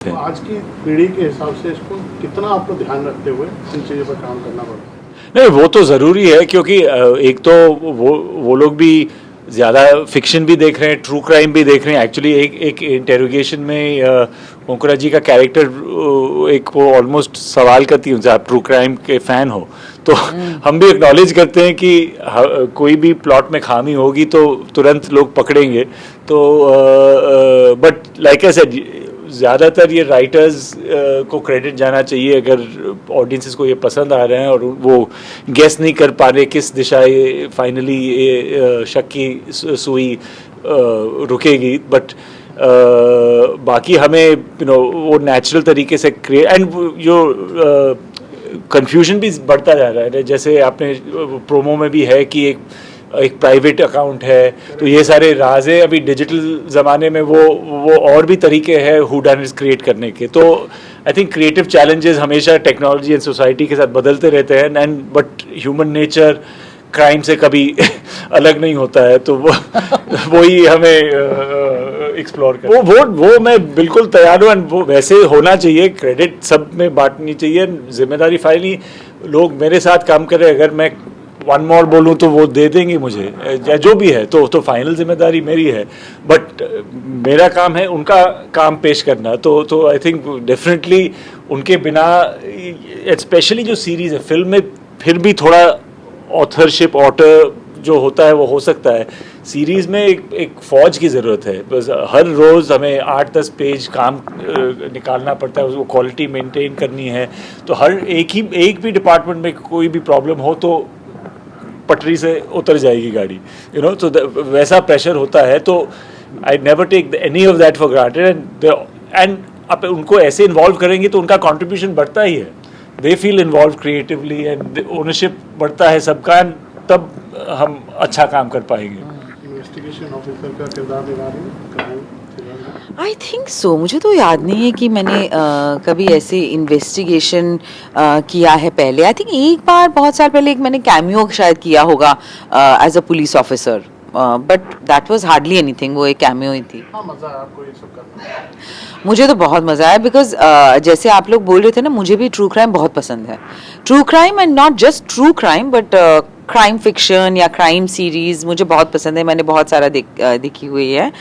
तो आज की पीढ़ी के हिसाब से इसको कितना आपको ध्यान रखते हुए इन चीज़ों पर काम करना पड़ता है? नहीं, वो तो ज़रूरी है क्योंकि एक तो वो लोग भी ज़्यादा फिक्शन भी देख रहे हैं, ट्रू क्राइम भी देख रहे हैं। एक्चुअली एक इंटेरोगेशन में ओंकारा जी का कैरेक्टर एक वो ऑलमोस्ट सवाल करती हूँ, आप ट्रू क्राइम के फ़ैन हो तो हम भी एक्नॉलेज करते हैं कि कोई भी प्लॉट में खामी होगी तो तुरंत लोग पकड़ेंगे। तो बट लाइक आई सेड, ज़्यादातर ये राइटर्स को क्रेडिट जाना चाहिए अगर ऑडियंसेस को ये पसंद आ रहे हैं और वो गेस नहीं कर पा रहे किस दिशा ये फाइनली ये शक की सुई रुकेगी। बट बाकी हमें वो नेचुरल तरीके से क्रिएट एंड जो कंफ्यूजन भी बढ़ता जा रहा है। जैसे आपने प्रोमो में भी है कि एक प्राइवेट अकाउंट है, तो ये सारे राज है। अभी डिजिटल ज़माने में वो और भी तरीके हैं हूडानिट्स क्रिएट करने के। तो आई थिंक क्रिएटिव चैलेंजेस हमेशा टेक्नोलॉजी एंड सोसाइटी के साथ बदलते रहते हैं and but human nature crime से कभी अलग नहीं होता है। तो वही हमें एक्सप्लोर कर वो मैं बिल्कुल तैयार हूँ एंड वो वैसे होना चाहिए। क्रेडिट सब में बांटनी चाहिए, जिम्मेदारी फाइनली लोग मेरे साथ काम करें। अगर मैं वन मोर बोलूँ तो वो दे देंगे मुझे, या जो भी है तो फाइनल जिम्मेदारी मेरी है। बट मेरा काम है उनका काम पेश करना। तो आई थिंक डेफिनेटली उनके बिना, स्पेशली जो सीरीज़ है, फिल्म में फिर भी थोड़ा ऑथरशिप ऑटर जो होता है वो हो सकता है। सीरीज़ में एक फ़ौज की ज़रूरत है। बस हर रोज़ हमें 8-10 पेज काम निकालना पड़ता है, उसको क्वालिटी मेंटेन करनी है। तो हर एक भी डिपार्टमेंट में कोई भी प्रॉब्लम हो तो पटरी से उतर जाएगी गाड़ी, तो वैसा प्रेशर होता है। तो I never take any of that for granted and आप उनको ऐसे इन्वॉल्व करेंगे तो उनका कंट्रीब्यूशन बढ़ता ही है। They feel involve creatively and ownership बढ़ता है सबका, एंड तब हम अच्छा काम कर पाएंगे। इन्वेस्टिगेशन ऑफिसर का किरदार निभा रही हैं? I think so. मुझे तो याद नहीं है कि मैंने कभी ऐसे इन्वेस्टिगेशन किया है पहले। आई थिंक एक बार बहुत साल पहले एक मैंने कैमियो शायद किया होगा as a police officer, but that was hardly anything. वो एक कैमियो ही थी। हाँ, मज़ा आया आपको ये सब करना? मुझे तो बहुत मज़ा आया बिकॉज जैसे आप लोग बोल रहे थे ना, मुझे भी ट्रू क्राइम बहुत पसंद है। True crime and not just true crime but crime fiction या क्राइम सीरीज़ मुझे बहुत पसंद है। मैंने बहुत सारा देखी हुई है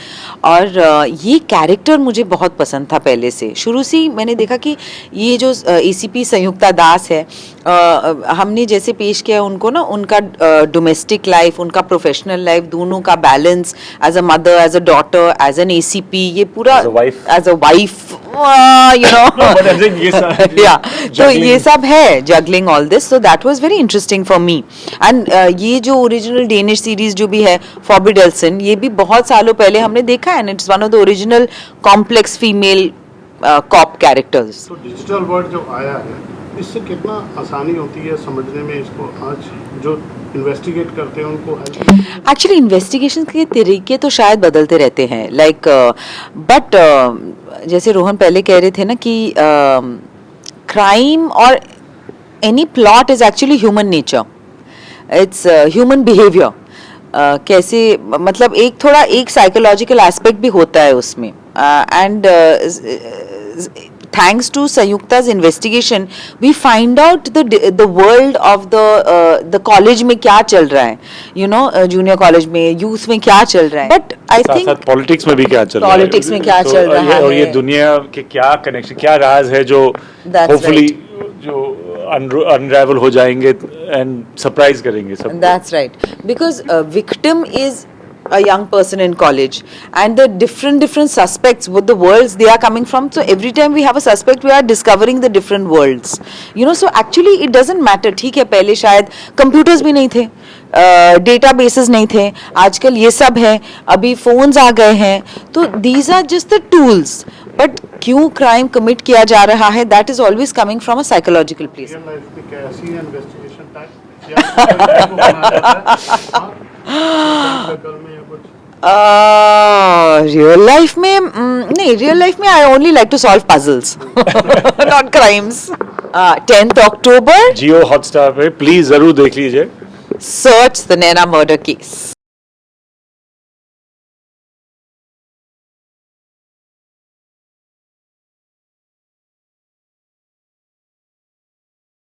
और ये कैरेक्टर मुझे बहुत पसंद था पहले से। शुरू से ही मैंने देखा कि ये जो एसीपी संयुक्ता दास है, हमने जैसे पेश किया उनको ना, उनका डोमेस्टिक लाइफ, उनका प्रोफेशनल लाइफ, दोनों का balance, as a mother, as a daughter, as an ACP, ये पूरा एज अ वाइफ, तो ये सब है, juggling all this. So that was very interesting for me. And ये जो ओरिजिनल डेनिश सीरीज जो भी है फॉरबिडेल्सन, ये भी बहुत सालों पहले हमने देखा है and it's one of the original complex female cop characters. तो डिजिटल वर्ल्ड जो आया है, इससे कितना आसानी होती है समझने में इसको? आज जो इन्वेस्टिगेट करते हैं उनको एक्चुअली इन्वेस्टिगेशन के तरीके तो शायद बदलते रहते हैं, लाइक बट जैसे रोहन पहले कह रहे थे ना कि क्राइम और any plot is actually human nature, it's human behaviour. कैसे, मतलब एक साइकोलॉजिकल एस्पेक्ट भी होता है उसमें। And thanks to Sayukta's investigation we find out the world of the college में क्या चल रहा है, जूनियर कॉलेज में, यूथ में क्या चल रहा है। बट आई थिंक पॉलिटिक्स में भी क्या चल रहा है, पॉलिटिक्स में क्या चल रहा है, और ये दुनिया के क्या कनेक्शन, क्या राज है जो होपफुली जो अनरेवल हो जाएंगे एंड सरप्राइज करेंगे सब। That's right, because victim is a young person in college and the different suspects with the worlds they are coming from. So every time we have a suspect we are discovering the different worlds, so actually it doesn't matter. ठीक है, पहले शायद computers भी नहीं थे, databases नहीं थे, आजकल ये सब है, अभी फोन्स आ गए हैं, तो these are just the tools. But क्यों क्राइम कमिट किया जा रहा है, that is always coming from a psychological place. Real life में नहीं, रियल लाइफ में I only like to solve puzzles not crimes. 10th October Jio Hotstar पे please जरूर देख लीजिए, search the Naina murder case.